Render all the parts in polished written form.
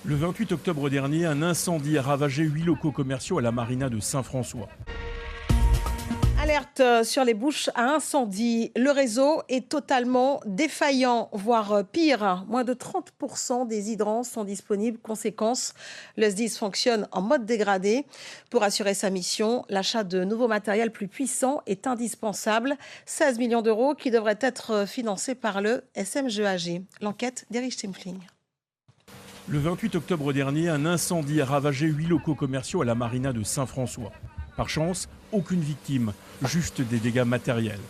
Le 28 octobre dernier, un incendie a ravagé 8 locaux commerciaux à la marina de Saint-François. Alerte sur les bouches à incendie. Le réseau est totalement défaillant, voire pire. Moins de 30% des hydrants sont disponibles. Conséquence, le SDIS fonctionne en mode dégradé. Pour assurer sa mission, l'achat de nouveaux matériels plus puissants est indispensable. 16 millions d'euros qui devraient être financés par le SMGEAG. L'enquête d'Erich Stimfling. Le 28 octobre dernier, un incendie a ravagé 8 locaux commerciaux à la marina de Saint-François. Par chance, aucune victime, juste des dégâts matériels.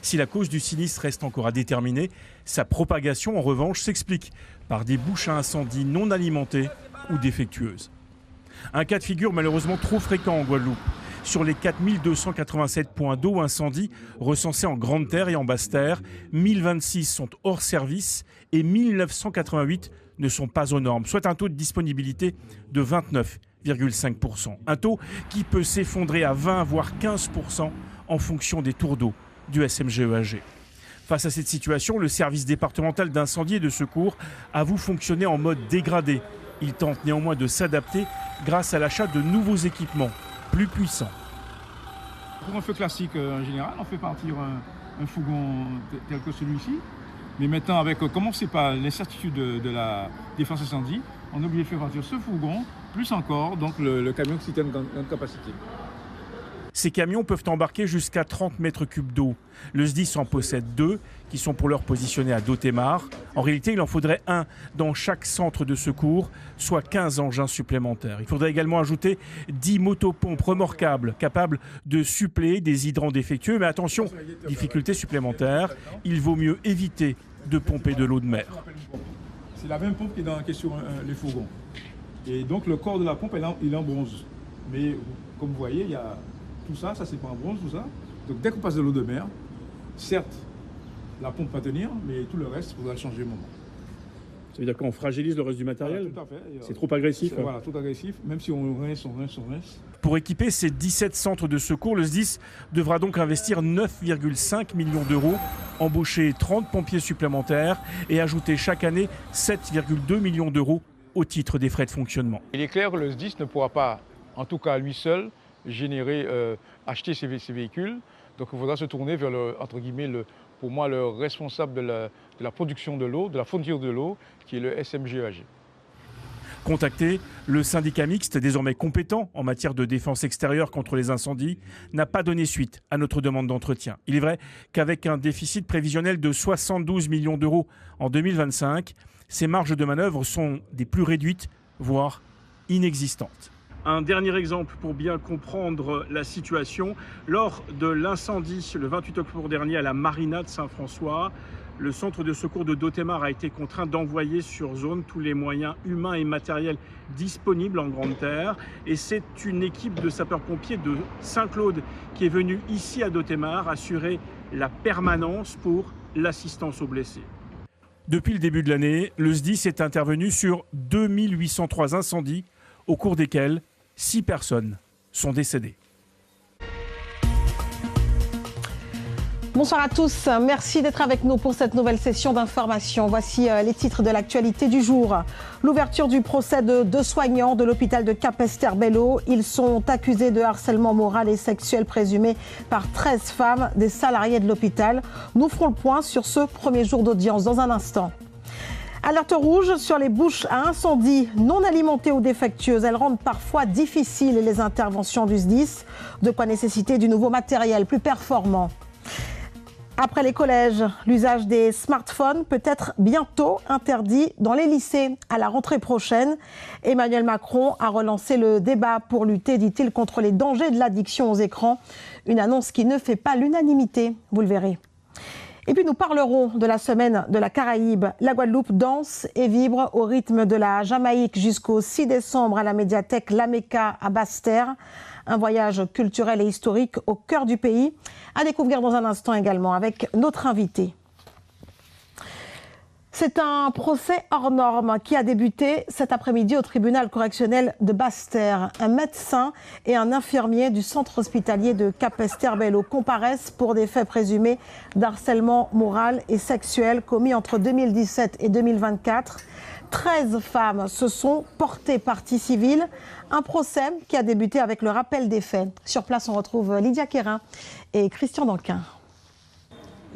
Si la cause du sinistre reste encore à déterminer, sa propagation en revanche s'explique par des bouches à incendie non alimentées ou défectueuses. Un cas de figure malheureusement trop fréquent en Guadeloupe. Sur les 4287 points d'eau incendie recensés en Grande Terre et en Basse Terre, 1026 sont hors service et 1988 ne sont pas aux normes, soit un taux de disponibilité de 29,5%. Un taux qui peut s'effondrer à 20 voire 15% en fonction des tours d'eau du SMGEAG. Face à cette situation, le service départemental d'incendie et de secours avoue fonctionner en mode dégradé. Il tente néanmoins de s'adapter grâce à l'achat de nouveaux équipements plus puissants. Pour un feu classique en général, on fait partir un fourgon tel que celui-ci. Mais maintenant, comme on ne sait pas l'incertitude de la défense incendie, on est obligé de faire partir ce fourgon, plus encore donc le camion qui citerne dans capacité. Ces camions peuvent embarquer jusqu'à 30 mètres cubes d'eau. Le SDIS en possède 2 qui sont pour l'heure positionnés à Dotémar. En réalité, il en faudrait un dans chaque centre de secours, soit 15 engins supplémentaires. Il faudrait également ajouter 10 motopompes remorquables capables de suppléer des hydrants défectueux. Mais attention, difficulté supplémentaire, il vaut mieux éviter de pomper de l'eau de mer. C'est la même pompe qui est sur les fourgons. Et donc le corps de la pompe, il est en bronze. Mais comme vous voyez, il y a tout ça c'est pas en bronze, tout ça. Donc dès qu'on passe de l'eau de mer, certes, la pompe va tenir, mais tout le reste, il faudra le changer au moment. Ça veut dire qu'on fragilise le reste du matériel ? Voilà, tout à fait. C'est trop agressif ? Voilà, trop agressif. Même si on rince. Pour équiper ces 17 centres de secours, le SDIS devra donc investir 9,5 millions d'euros, embaucher 30 pompiers supplémentaires et ajouter chaque année 7,2 millions d'euros au titre des frais de fonctionnement. Il est clair que le SDIS ne pourra pas, en tout cas lui seul, acheter ces véhicules. Donc il faudra se tourner vers pour moi, le responsable de la production de l'eau, de la fourniture de l'eau, qui est le SMGEAG. Contacté, le syndicat mixte, désormais compétent en matière de défense extérieure contre les incendies, n'a pas donné suite à notre demande d'entretien. Il est vrai qu'avec un déficit prévisionnel de 72 millions d'euros en 2025, ces marges de manœuvre sont des plus réduites, voire inexistantes. Un dernier exemple pour bien comprendre la situation. Lors de l'incendie le 28 octobre dernier à la marina de Saint-François, le centre de secours de Dotémar a été contraint d'envoyer sur zone tous les moyens humains et matériels disponibles en Grande Terre. Et c'est une équipe de sapeurs-pompiers de Saint-Claude qui est venue ici à Dotémar assurer la permanence pour l'assistance aux blessés. Depuis le début de l'année, le SDIS est intervenu sur 2803 incendies au cours desquels 6 personnes sont décédées. Bonsoir à tous, merci d'être avec nous pour cette nouvelle session d'information. Voici les titres de l'actualité du jour. L'ouverture du procès de 2 soignants de l'hôpital de Capesterre-Belle-Eau. Ils sont accusés de harcèlement moral et sexuel présumé par 13 femmes, des salariés de l'hôpital. Nous ferons le point sur ce premier jour d'audience dans un instant. Alerte rouge sur les bouches à incendie non alimentées ou défectueuses. Elles rendent parfois difficiles les interventions du SDIS. De quoi nécessiter du nouveau matériel plus performant. Après les collèges, l'usage des smartphones peut être bientôt interdit dans les lycées. À la rentrée prochaine, Emmanuel Macron a relancé le débat pour lutter, dit-il, contre les dangers de l'addiction aux écrans. Une annonce qui ne fait pas l'unanimité, vous le verrez. Et puis nous parlerons de la semaine de la Caraïbe. La Guadeloupe danse et vibre au rythme de la Jamaïque jusqu'au 6 décembre à la médiathèque La Mecca à Basse-Terre. Un voyage culturel et historique au cœur du pays. À découvrir dans un instant également avec notre invité. C'est un procès hors norme qui a débuté cet après-midi au tribunal correctionnel de Basse-Terre. Un médecin et un infirmier du centre hospitalier de Capesterre-Belle-Eau comparaissent pour des faits présumés d'harcèlement moral et sexuel commis entre 2017 et 2024. 13 femmes se sont portées partie civile. Un procès qui a débuté avec le rappel des faits. Sur place, on retrouve Lydia Quérin et Christian Danquin.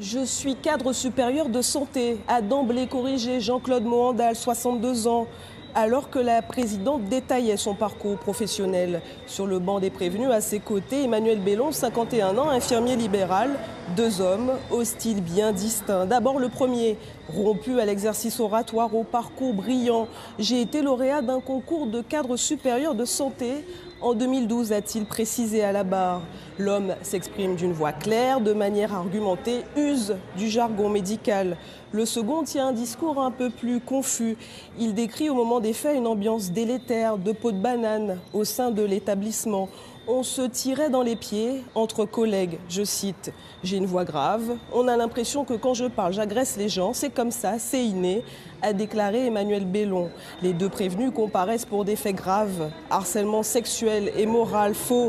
Je suis cadre supérieur de santé, a d'emblée corrigé Jean-Claude Mohandal, 62 ans, alors que la présidente détaillait son parcours professionnel. Sur le banc des prévenus, à ses côtés, Emmanuel Bellon, 51 ans, infirmier libéral. 2 hommes au style bien distinct. D'abord le premier, rompu à l'exercice oratoire, au parcours brillant. J'ai été lauréat d'un concours de cadre supérieur de santé. En 2012, a-t-il précisé à la barre. L'homme s'exprime d'une voix claire, de manière argumentée, use du jargon médical. Le second tient un discours un peu plus confus. Il décrit au moment des faits une ambiance délétère, de peau de banane au sein de l'établissement. On se tirait dans les pieds entre collègues, je cite. J'ai une voix grave, on a l'impression que quand je parle, j'agresse les gens, c'est comme ça, c'est inné, a déclaré Emmanuel Bellon. Les 2 prévenus comparaissent pour des faits graves, harcèlement sexuel et moral faux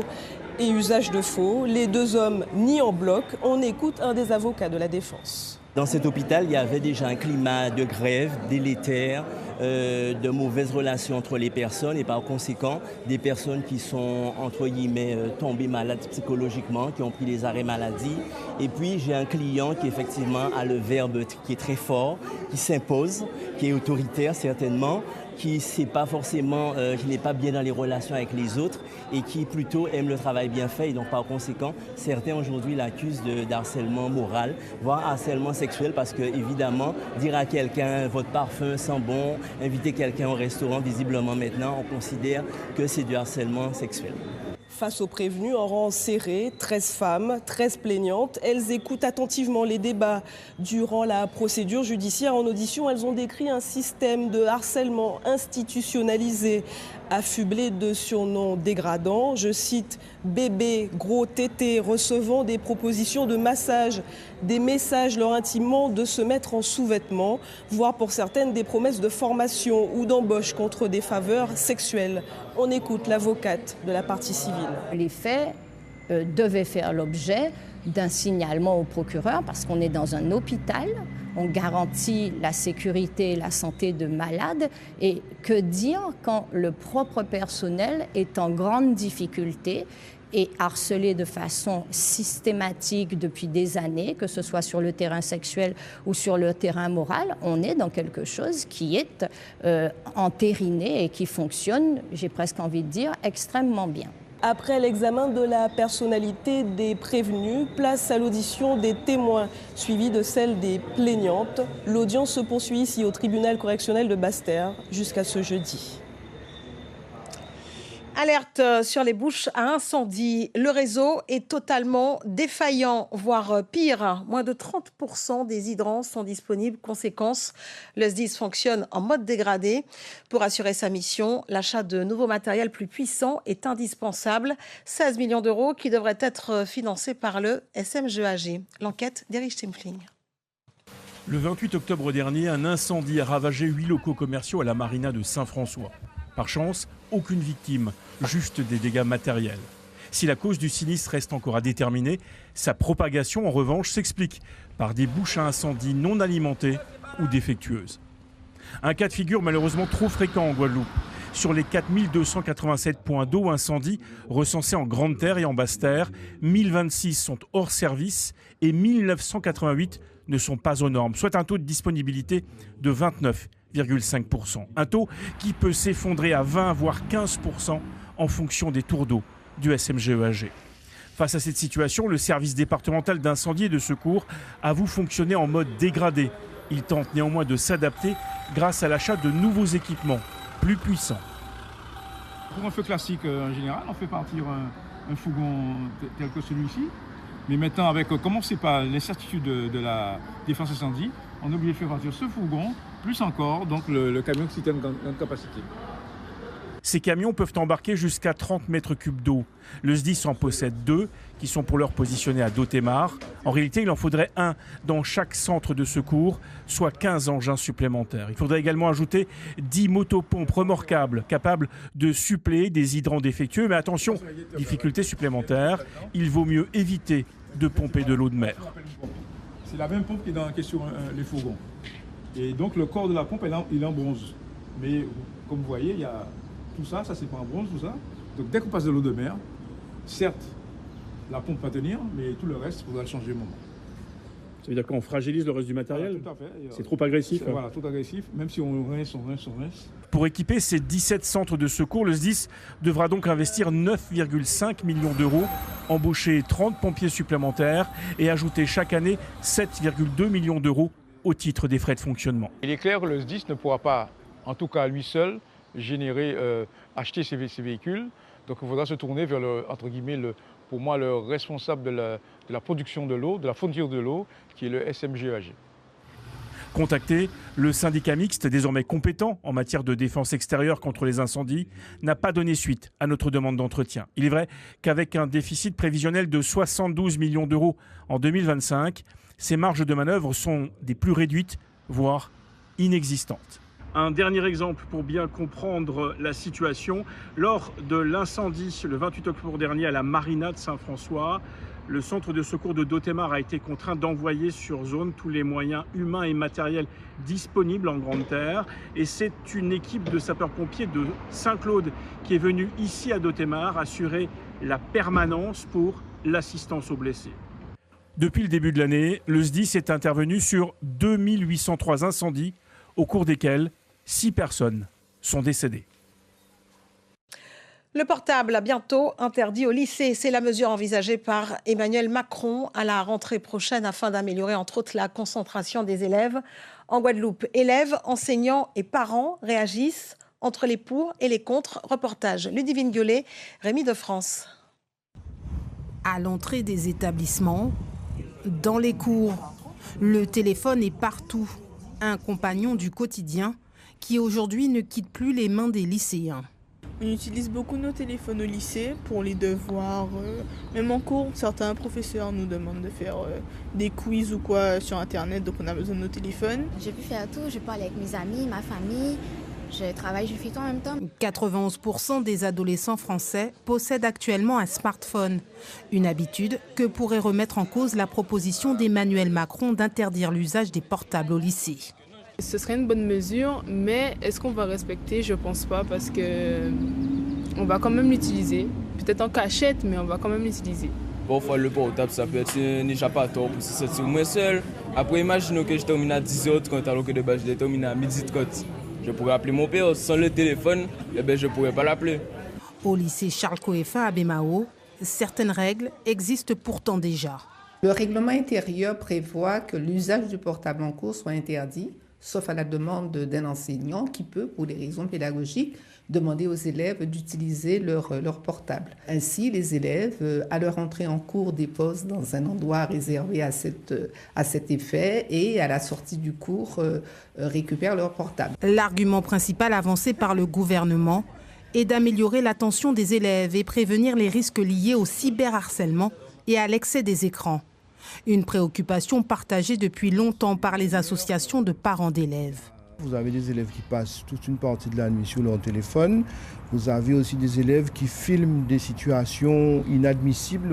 et usage de faux. Les 2 hommes nient en bloc. On écoute un des avocats de la défense. Dans cet hôpital, il y avait déjà un climat de grève, délétère, de mauvaises relations entre les personnes et par conséquent, des personnes qui sont, entre guillemets, tombées malades psychologiquement, qui ont pris des arrêts maladie. Et puis, j'ai un client qui, effectivement, a le verbe qui est très fort, qui s'impose, qui est autoritaire certainement, qui n'est pas bien dans les relations avec les autres et qui plutôt aime le travail bien fait. Et donc par conséquent, certains aujourd'hui l'accusent d'harcèlement moral, voire harcèlement sexuel, parce que évidemment, dire à quelqu'un votre parfum sent bon, inviter quelqu'un au restaurant, visiblement maintenant, on considère que c'est du harcèlement sexuel. Face aux prévenus, en rang serré, 13 femmes, 13 plaignantes. Elles écoutent attentivement les débats. Durant la procédure judiciaire en audition, elles ont décrit un système de harcèlement institutionnalisé, affublé de surnoms dégradants. Je cite « bébé »,« gros tété », recevant des propositions de massage, des messages leur intimant de se mettre en sous-vêtements, voire pour certaines des promesses de formation ou d'embauche contre des faveurs sexuelles. On écoute l'avocate de la partie civile. Les faits devaient faire l'objet d'un signalement au procureur parce qu'on est dans un hôpital, on garantit la sécurité et la santé de malades. Et que dire quand le propre personnel est en grande difficulté et harcelé de façon systématique depuis des années, que ce soit sur le terrain sexuel ou sur le terrain moral? On est dans quelque chose qui est entériné et qui fonctionne, j'ai presque envie de dire, extrêmement bien. Après l'examen de la personnalité des prévenus, place à l'audition des témoins, suivie de celle des plaignantes. L'audience se poursuit ici au tribunal correctionnel de Basse-Terre jusqu'à ce jeudi. Alerte sur les bouches à incendie. Le réseau est totalement défaillant, voire pire. Moins de 30% des hydrants sont disponibles. Conséquence, le SDIS fonctionne en mode dégradé. Pour assurer sa mission, l'achat de nouveaux matériels plus puissants est indispensable. 16 millions d'euros qui devraient être financés par le SMGEAG. L'enquête d'Erich Stimfling. Le 28 octobre dernier, un incendie a ravagé 8 locaux commerciaux à la marina de Saint-François. Par chance, aucune victime, juste des dégâts matériels. Si la cause du sinistre reste encore à déterminer, sa propagation, en revanche, s'explique par des bouches à incendie non alimentées ou défectueuses. Un cas de figure malheureusement trop fréquent en Guadeloupe. Sur les 4287 points d'eau incendie recensés en Grande Terre et en Basse Terre, 1026 sont hors service et 1988 ne sont pas aux normes, soit un taux de disponibilité de 29,5%. Un taux qui peut s'effondrer à 20 voire 15% en fonction des tours d'eau du SMGEAG. Face à cette situation, le service départemental d'incendie et de secours avoue fonctionner en mode dégradé. Il tente néanmoins de s'adapter grâce à l'achat de nouveaux équipements plus puissants. Pour un feu classique en général, on fait partir un fourgon tel que celui-ci. Mais maintenant, avec commencer par l'incertitude de la défense incendie, on est obligé de faire partir ce fourgon, plus encore donc le camion qui est en grande capacité. Ces camions peuvent embarquer jusqu'à 30 mètres cubes d'eau. Le SDIS en possède 2 qui sont pour l'heure positionnés à Dotemar. En réalité, il en faudrait un dans chaque centre de secours, soit 15 engins supplémentaires. Il faudrait également ajouter 10 motopompes remorquables capables de suppléer des hydrants défectueux. Mais attention, difficulté supplémentaire, il vaut mieux éviter de pomper de l'eau de mer. C'est la même pompe qui est sur les fourgons. Et donc le corps de la pompe, il est en bronze. Mais comme vous voyez, il y a tout ça, ça c'est pas en bronze, tout ça. Donc dès qu'on passe de l'eau de mer, certes, la pompe va tenir, mais tout le reste, il faudra le changer au moment. Ça veut dire qu'on fragilise le reste du matériel? Voilà, tout à fait. C'est trop agressif. Voilà, trop agressif. Même si on rince. Pour équiper ces 17 centres de secours, le SDIS devra donc investir 9,5 millions d'euros, embaucher 30 pompiers supplémentaires et ajouter chaque année 7,2 millions d'euros au titre des frais de fonctionnement. Il est clair que le SDIS ne pourra pas, en tout cas lui seul, acheter ces véhicules. Donc il faudra se tourner vers, pour moi, le responsable de la production de l'eau, de la fourniture de l'eau, qui est le SMGAG. Contacté, le syndicat mixte, désormais compétent en matière de défense extérieure contre les incendies, n'a pas donné suite à notre demande d'entretien. Il est vrai qu'avec un déficit prévisionnel de 72 millions d'euros en 2025, ces marges de manœuvre sont des plus réduites, voire inexistantes. Un dernier exemple pour bien comprendre la situation. Lors de l'incendie le 28 octobre dernier à la marina de Saint-François, le centre de secours de Dotemar a été contraint d'envoyer sur zone tous les moyens humains et matériels disponibles en Grande Terre. Et c'est une équipe de sapeurs-pompiers de Saint-Claude qui est venue ici à Dotemar assurer la permanence pour l'assistance aux blessés. Depuis le début de l'année, le SDIS est intervenu sur 2803 incendies, au cours desquels 6 personnes sont décédées. Le portable a bientôt interdit au lycée. C'est la mesure envisagée par Emmanuel Macron à la rentrée prochaine afin d'améliorer entre autres la concentration des élèves. En Guadeloupe, élèves, enseignants et parents réagissent entre les pour et les contre. Reportage Ludivine Gueulet, Rémi de France. À l'entrée des établissements, dans les cours, le téléphone est partout. Un compagnon du quotidien qui aujourd'hui ne quitte plus les mains des lycéens. On utilise beaucoup nos téléphones au lycée pour les devoirs. Même en cours, certains professeurs nous demandent de faire des quiz ou quoi sur Internet, donc on a besoin de nos téléphones. J'ai pu faire tout, je parle avec mes amis, ma famille, je travaille, je fais tout en même temps. 91% des adolescents français possèdent actuellement un smartphone. Une habitude que pourrait remettre en cause la proposition d'Emmanuel Macron d'interdire l'usage des portables au lycée. Ce serait une bonne mesure, mais est-ce qu'on va respecter? Je pense pas, parce que on va quand même l'utiliser. Peut-être en cachette, mais on va quand même l'utiliser. Parfois, le portable, ça peut être un échappatoire pour se sentir moins seul. Après, imaginons que je termine à 10h30 alors que de base, je termine à 12h30. Je pourrais appeler mon père. Sans le téléphone, je ne pourrais pas l'appeler. Au lycée Charles Coeffin à Bémao, certaines règles existent pourtant déjà. Le règlement intérieur prévoit que l'usage du portable en cours soit interdit, sauf à la demande d'un enseignant qui peut, pour des raisons pédagogiques, demander aux élèves d'utiliser leur portable. Ainsi, les élèves, à leur entrée en cours, déposent dans un endroit réservé à cet effet et à la sortie du cours, récupèrent leur portable. L'argument principal avancé par le gouvernement est d'améliorer l'attention des élèves et prévenir les risques liés au cyberharcèlement et à l'excès des écrans. Une préoccupation partagée depuis longtemps par les associations de parents d'élèves. Vous avez des élèves qui passent toute une partie de la nuit sur leur téléphone. Vous avez aussi des élèves qui filment des situations inadmissibles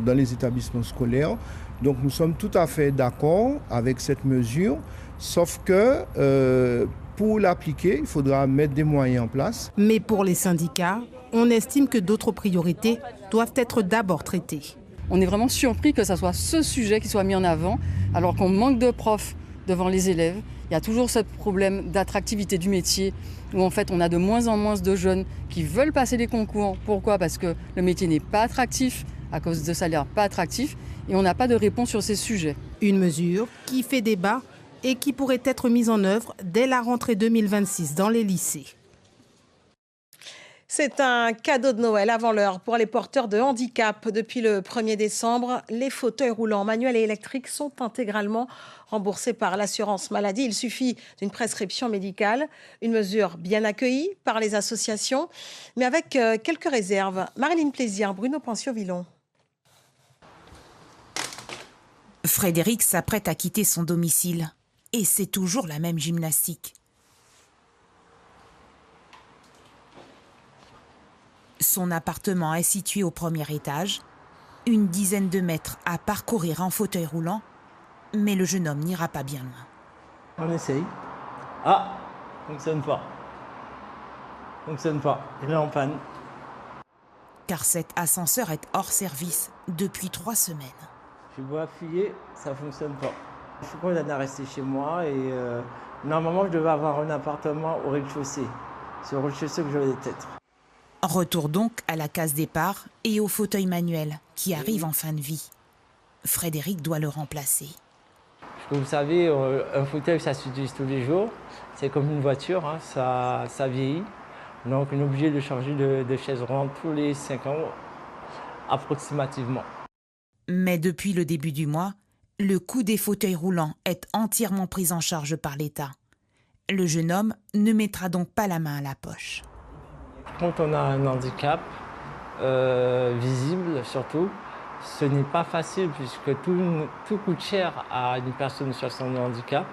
dans les établissements scolaires. Donc nous sommes tout à fait d'accord avec cette mesure, sauf que pour l'appliquer, il faudra mettre des moyens en place. Mais pour les syndicats, on estime que d'autres priorités doivent être d'abord traitées. On est vraiment surpris que ce soit ce sujet qui soit mis en avant, alors qu'on manque de profs devant les élèves. Il y a toujours ce problème d'attractivité du métier, où en fait on a de moins en moins de jeunes qui veulent passer les concours. Pourquoi? Parce que le métier n'est pas attractif, à cause de salaires pas attractifs, et on n'a pas de réponse sur ces sujets. Une mesure qui fait débat et qui pourrait être mise en œuvre dès la rentrée 2026 dans les lycées. C'est un cadeau de Noël avant l'heure pour les porteurs de handicap. Depuis le 1er décembre, les fauteuils roulants manuels et électriques sont intégralement remboursés par l'assurance maladie. Il suffit d'une prescription médicale, une mesure bien accueillie par les associations, mais avec quelques réserves. Marilyn Plaisir, Bruno Pensio-Villon. Frédéric s'apprête à quitter son domicile et c'est toujours la même gymnastique. Son appartement est situé au premier étage, une dizaine de mètres à parcourir en fauteuil roulant, mais le jeune homme n'ira pas bien loin. On essaye. Ah, fonctionne pas. fonctionne pas, il est en panne. Car cet ascenseur est hors service depuis 3 semaines. Je dois appuyer, ça fonctionne pas. Je suis condamné à rester chez moi et normalement je devais avoir un appartement au rez-de-chaussée. C'est au rez-de-chaussée que je vais être. Retour donc à la case départ et au fauteuil manuel qui arrive en fin de vie. Frédéric doit le remplacer. Comme vous savez, un fauteuil ça s'utilise tous les jours. C'est comme une voiture, hein, ça vieillit. Donc on est obligé de changer de chaise roulante tous les 5 ans approximativement. Mais depuis le début du mois, le coût des fauteuils roulants est entièrement pris en charge par l'État. Le jeune homme ne mettra donc pas la main à la poche. Quand on a un handicap visible surtout, ce n'est pas facile puisque tout coûte cher à une personne en situation de handicap.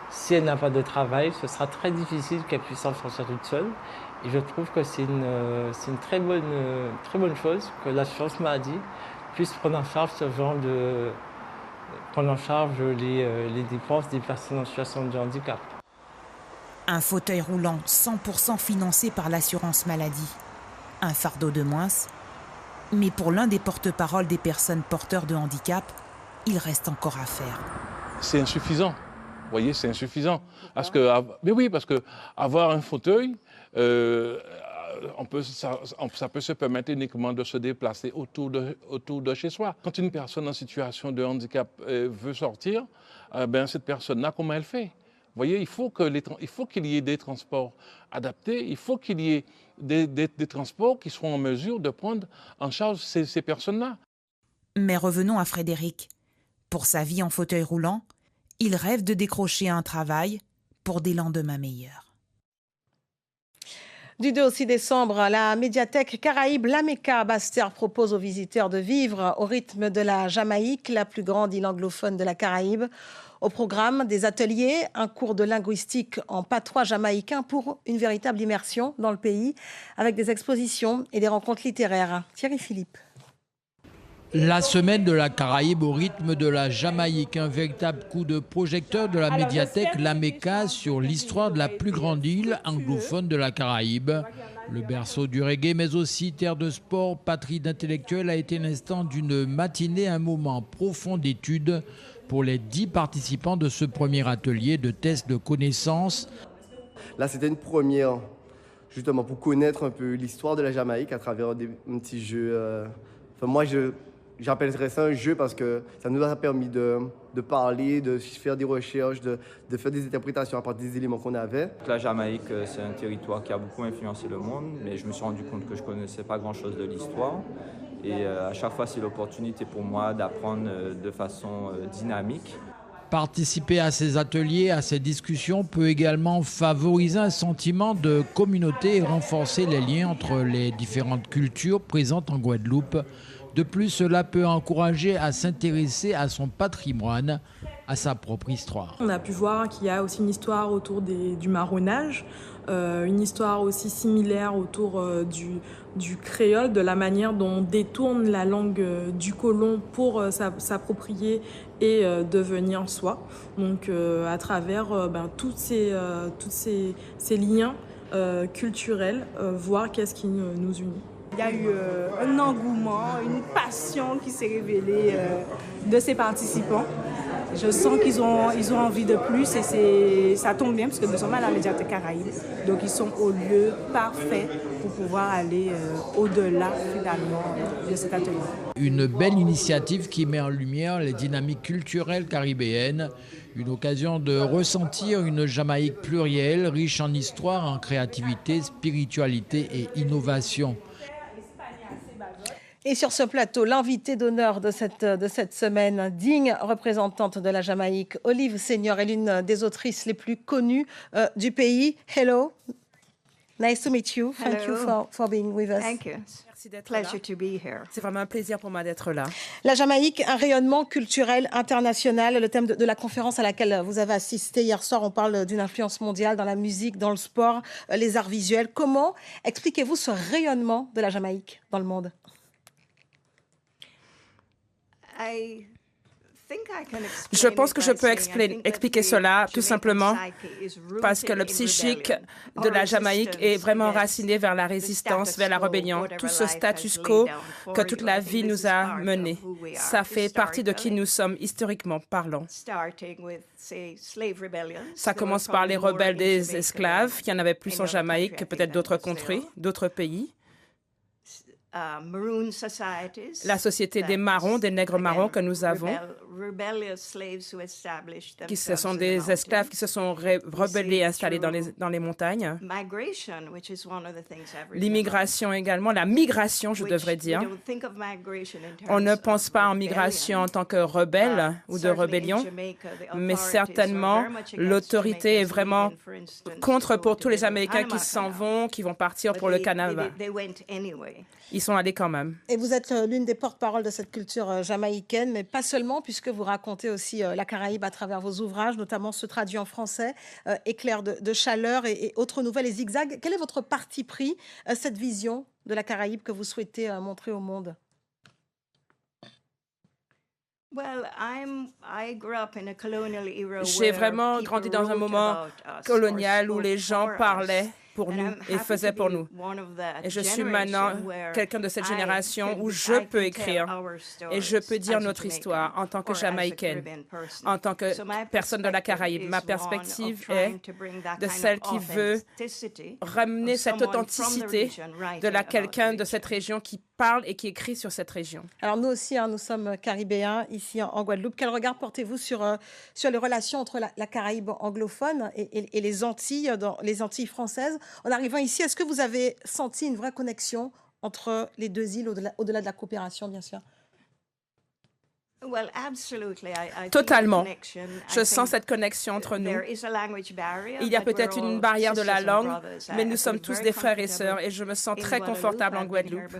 Si elle n'a pas de travail, ce sera très difficile qu'elle puisse s'en sortir toute seule. Et je trouve que c'est une très bonne chose que l'assurance maladie puisse prendre en charge ce genre de... prendre en charge les dépenses des personnes en situation de handicap. Un fauteuil roulant 100% financé par l'assurance maladie. Un fardeau de moins. Mais pour l'un des porte-parole des personnes porteurs de handicap, il reste encore à faire. C'est insuffisant. Vous voyez, c'est insuffisant. Mais oui, parce que avoir un fauteuil, ça peut se permettre uniquement de se déplacer autour de chez soi. Quand une personne en situation de handicap veut sortir, cette personne-là, comment elle fait? Vous voyez, il faut qu'il y ait des transports adaptés, il faut qu'il y ait des transports qui seront en mesure de prendre en charge ces personnes-là. Mais revenons à Frédéric. Pour sa vie en fauteuil roulant, il rêve de décrocher un travail pour des lendemains meilleurs. Du 2 au 6 décembre, la médiathèque Caraïbe La Mecca à Basse-Terre propose aux visiteurs de vivre au rythme de la Jamaïque, la plus grande île anglophone de la Caraïbe. Au programme, des ateliers, un cours de linguistique en patois jamaïcain pour une véritable immersion dans le pays, avec des expositions et des rencontres littéraires. Thierry Philippe. La semaine de la Caraïbe au rythme de la Jamaïque, un véritable coup de projecteur de la médiathèque La Mecca sur l'histoire de la plus grande île anglophone de la Caraïbe. Le berceau du reggae, mais aussi terre de sport, patrie d'intellectuels, a été l'instant d'une matinée, un moment profond d'étude pour les 10 participants de ce premier atelier de test de connaissances. Là, c'était une première, justement, pour connaître un peu l'histoire de la Jamaïque à travers un petit jeu. Moi, j'appellerais ça un jeu parce que ça nous a permis de parler, de faire des recherches, de faire des interprétations à partir des éléments qu'on avait. La Jamaïque, c'est un territoire qui a beaucoup influencé le monde, mais je me suis rendu compte que je ne connaissais pas grand-chose de l'histoire. Et à chaque fois, c'est l'opportunité pour moi d'apprendre de façon dynamique. Participer à ces ateliers, à ces discussions peut également favoriser un sentiment de communauté et renforcer les liens entre les différentes cultures présentes en Guadeloupe. De plus, cela peut encourager à s'intéresser à son patrimoine, à sa propre histoire. On a pu voir qu'il y a aussi une histoire autour du marronnage, une histoire aussi similaire autour du créole, de la manière dont on détourne la langue du colon pour s'approprier et devenir soi. Donc à travers tous ces liens culturels, voir qu'est-ce qui nous unit. Il y a eu un engouement, une passion qui s'est révélée de ces participants. Je sens qu'ils ont envie de plus et ça tombe bien parce que nous sommes à la médiathèque Caraïbe. Donc ils sont au lieu parfait pour pouvoir aller au-delà finalement de cet atelier. Une belle initiative qui met en lumière les dynamiques culturelles caribéennes. Une occasion de ressentir une Jamaïque plurielle, riche en histoire, en créativité, spiritualité et innovation. Et sur ce plateau, l'invitée d'honneur de cette semaine, digne représentante de la Jamaïque, Olive Senior, est l'une des autrices les plus connues du pays. Hello, nice to meet you. Thank you for being with us. Thank you. Merci d'être là. Pleasure to be here. C'est vraiment un plaisir pour moi d'être là. La Jamaïque, un rayonnement culturel international. Le thème de la conférence à laquelle vous avez assisté hier soir, on parle d'une influence mondiale dans la musique, dans le sport, les arts visuels. Comment expliquez-vous ce rayonnement de la Jamaïque dans le monde? I Je pense que je peux expliquer cela tout simplement parce que le psychique de la Jamaïque est vraiment enraciné vers la résistance, vers la rébellion. Tout ce status quo que toute la vie nous a menés, ça fait partie de qui nous sommes historiquement parlant. Ça commence par les rebelles des esclaves, qui en avaient plus en Jamaïque que peut-être d'autres contrées, d'autres pays. La société des marrons, des nègres marrons que nous avons, qui ce sont des esclaves qui se sont rebellés et installés dans les montagnes. L'immigration également, la migration, je devrais dire. On ne pense pas en migration en tant que rebelle ou de rébellion, mais certainement l'autorité est vraiment contre pour tous les Américains qui s'en vont, qui vont partir pour le Canada. Ils sont allés quand même. Et vous êtes l'une des porte-paroles de cette culture jamaïcaine, mais pas seulement, puisque vous racontez aussi la Caraïbe à travers vos ouvrages, notamment ceux traduits en français, Éclairs de chaleur et autres nouvelles et zigzags. Quel est votre parti pris, cette vision de la Caraïbe que vous souhaitez montrer au monde? J'ai vraiment grandi dans un moment colonial où les gens parlaient pour nous et faisaient pour nous. Et je suis maintenant quelqu'un de cette génération où je peux écrire et je peux dire notre histoire en tant que Jamaïcaine, en tant que personne de la Caraïbe. Ma perspective est de celle qui veut ramener cette authenticité de quelqu'un de cette région qui parle et qui écrit sur cette région. Alors nous aussi, nous sommes caribéens ici en Guadeloupe. Quel regard portez-vous sur les relations entre la Caraïbe anglophone et les Antilles, dans les Antilles françaises? En arrivant ici, est-ce que vous avez senti une vraie connexion entre les deux îles, au-delà de la coopération, bien sûr? Totalement. Je sens cette connexion entre nous. Il y a peut-être une barrière de la langue, mais nous sommes tous des frères et sœurs et je me sens très confortable en Guadeloupe.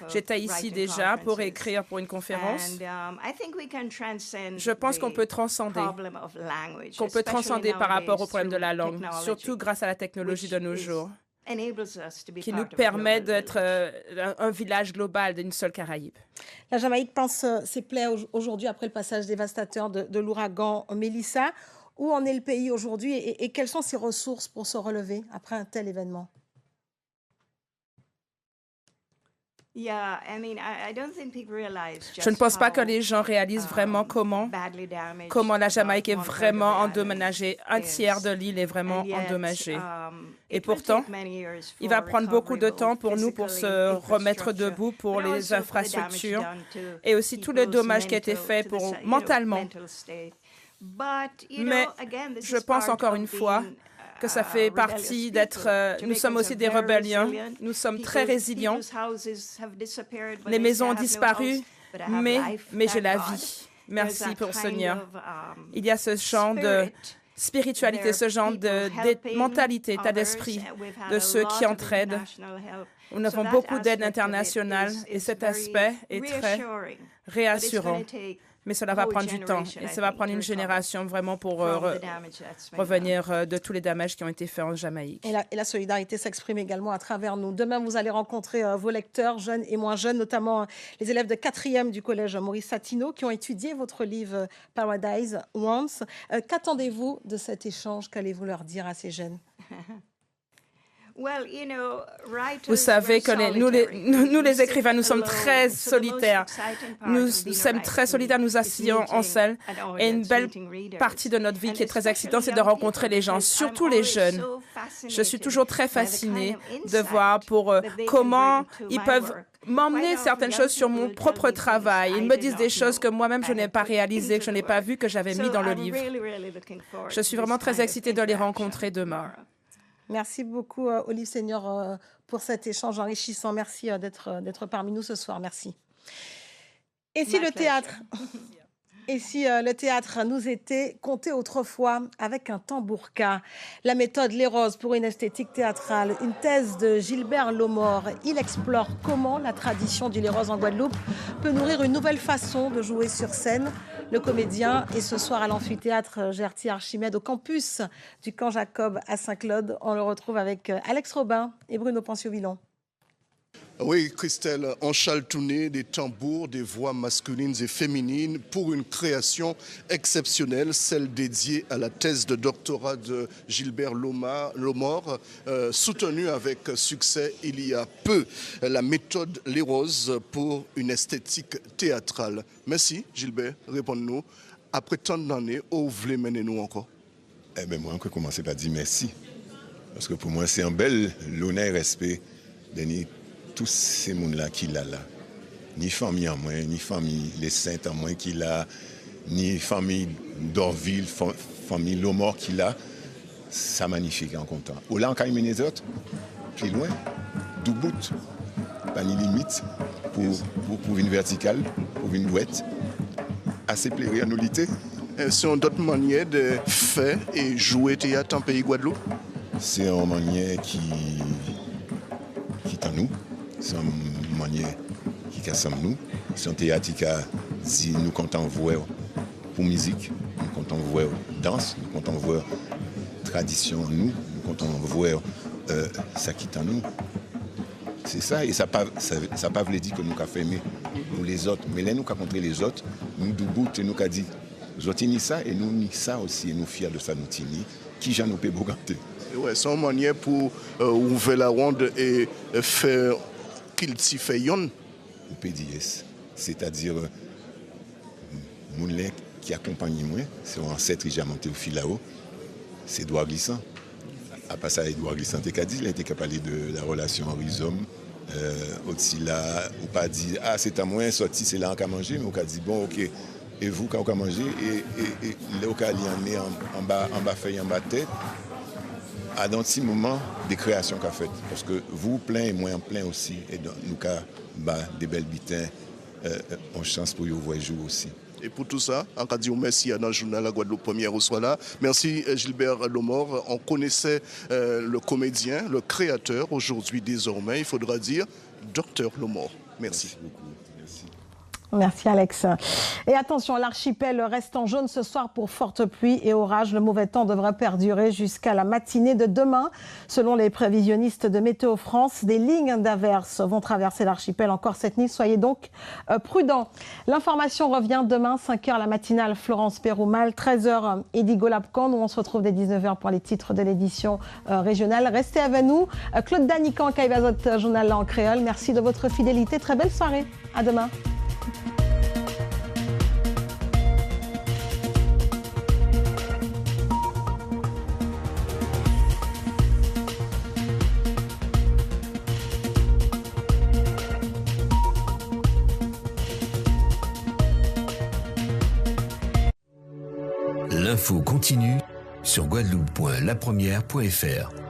J'étais ici déjà pour écrire pour une conférence. Je pense qu'on peut transcender par rapport au problème de la langue, surtout grâce à la technologie de nos jours, qui nous permet d'être un village global d'une seule Caraïbe. La Jamaïque pense ses plaies aujourd'hui après le passage dévastateur de l'ouragan Mélissa. Où en est le pays aujourd'hui et quelles sont ses ressources pour se relever après un tel événement? Je ne pense pas que les gens réalisent vraiment comment la Jamaïque est vraiment endommagée. Un tiers de l'île est vraiment endommagée. Et pourtant, il va prendre beaucoup de temps pour nous pour se remettre debout pour les infrastructures et aussi tout le dommage qui a été fait mentalement. Mais je pense encore une fois que ça fait partie d'être... nous sommes aussi des rébellions. Nous sommes très résilients. Les maisons ont disparu, mais j'ai la vie. Merci pour Sonia. Il y a ce genre de spiritualité, ce genre de mentalité, état d'esprit de ceux qui entraident. Nous avons beaucoup d'aide internationale et cet aspect est très réassurant. Mais cela va prendre du temps et ça va prendre une génération vraiment pour revenir de tous les dommages qui ont été faits en Jamaïque. Et la solidarité s'exprime également à travers nous. Demain, vous allez rencontrer vos lecteurs, jeunes et moins jeunes, notamment les élèves de 4e du collège Maurice Satineau qui ont étudié votre livre Paradise Once. Qu'attendez-vous de cet échange? Qu'allez-vous leur dire à ces jeunes? Vous savez que nous les écrivains, nous sommes très solitaires. Nous sommes très solitaires, nous asseyons en salle. Et une belle partie de notre vie qui est très excitante, c'est de rencontrer les gens, surtout les jeunes. Je suis toujours très fascinée de voir comment ils peuvent m'emmener certaines choses sur mon propre travail. Ils me disent des choses que moi-même je n'ai pas réalisées, que je n'ai pas vues, que j'avais mis dans le livre. Je suis vraiment très excitée de les rencontrer demain. Merci beaucoup, Olive Seigneur, pour cet échange enrichissant. Merci d'être parmi nous ce soir. Merci. Et si le théâtre nous était conté autrefois avec un tambourka? La méthode Les Roses pour une esthétique théâtrale, une thèse de Gilbert Lomore. Il explore comment la tradition du Les Roses en Guadeloupe peut nourrir une nouvelle façon de jouer sur scène. Le comédien est ce soir à l'amphithéâtre Gerty Archimède au campus du Camp Jacob à Saint-Claude. On le retrouve avec Alex Robin et Bruno Panciot-Villon. Oui, Christelle, enchaltonné des tambours, des voix masculines et féminines pour une création exceptionnelle, celle dédiée à la thèse de doctorat de Gilbert Lomor, soutenue avec succès il y a peu, la méthode Les Roses pour une esthétique théâtrale. Merci Gilbert, réponds-nous. Après tant d'années, où vous voulez mener nous encore? Moi, on peut commencer par dire merci. Parce que pour moi, c'est un bel l'honneur et respect de tous ces gens-là qui l'a là. Ni famille en moins, ni famille Les Saintes en moins qui l'a, ni famille d'Orville, famille Lomor qui l'a. Ça magnifique en content. Ou là, en Caïmé les autres, plus loin, d'où bout, pas ni limite pour une verticale, pour une douette, assez plaisir à nous lutter. C'est une autre manière de faire et jouer théâtre en pays Guadeloupe? C'est une manière qui est en nous. C'est une manière qui casse nous. C'est un théâtre qui a dit nous comptons voir pour musique, nous comptons voir danse, nous comptons voir tradition en nous, nous comptons voir ça qui est en nous. C'est ça, et ça ne pas veut dire que nous avons fait aimer nous les autres. Mais là, nous avons rencontré les autres, nous debout et nous avons dit, nous avons ça et nous ni ça aussi, et nous fiers de ça, nous tini, qui j'en nous peut boganter. Ouais, c'est une manière pour ouvrir la ronde et faire qu'il t'y fait yon. Ou PDS, c'est-à-dire mon lait qui accompagne moi, c'est un ancêtre qui a monté au fil là-haut, c'est Edouard Glissant. Après ça, Edouard Glissant, il a dit, il a été parler de la relation homme-homme. Aussi là, ou pas dit, ah c'est à moi, sorti, c'est là qu'on a mangé, mais on a dit, bon, ok, et vous, quand on a mangé, et là, on a lié en bas feuille, en bas tête, à dans petit moment des créations qu'a faites. Parce que vous plein et moi en plein aussi, et donc, nous avons des belles bitins, on chance pour vous voir jour aussi. Et pour tout ça, on a dit merci à dans le journal La Guadeloupe Première au soir là. Merci Gilbert Lomor. On connaissait le comédien, le créateur. Aujourd'hui, désormais, il faudra dire Docteur Lomor. Merci. Merci beaucoup. Merci. Merci Alex. Et attention, l'archipel reste en jaune ce soir pour fortes pluies et orages. Le mauvais temps devrait perdurer jusqu'à la matinée de demain. Selon les prévisionnistes de Météo France, des lignes d'averses vont traverser l'archipel encore cette nuit. Soyez donc prudents. L'information revient demain, 5h la matinale Florence Péroumal, 13h Edigo Lapcan. Nous on se retrouve dès 19h pour les titres de l'édition régionale. Restez avec nous. Claude Danican, Kaivazot, journal en créole. Merci de votre fidélité. Très belle soirée. À demain. L'info continue sur guadeloupe.lapremière.fr.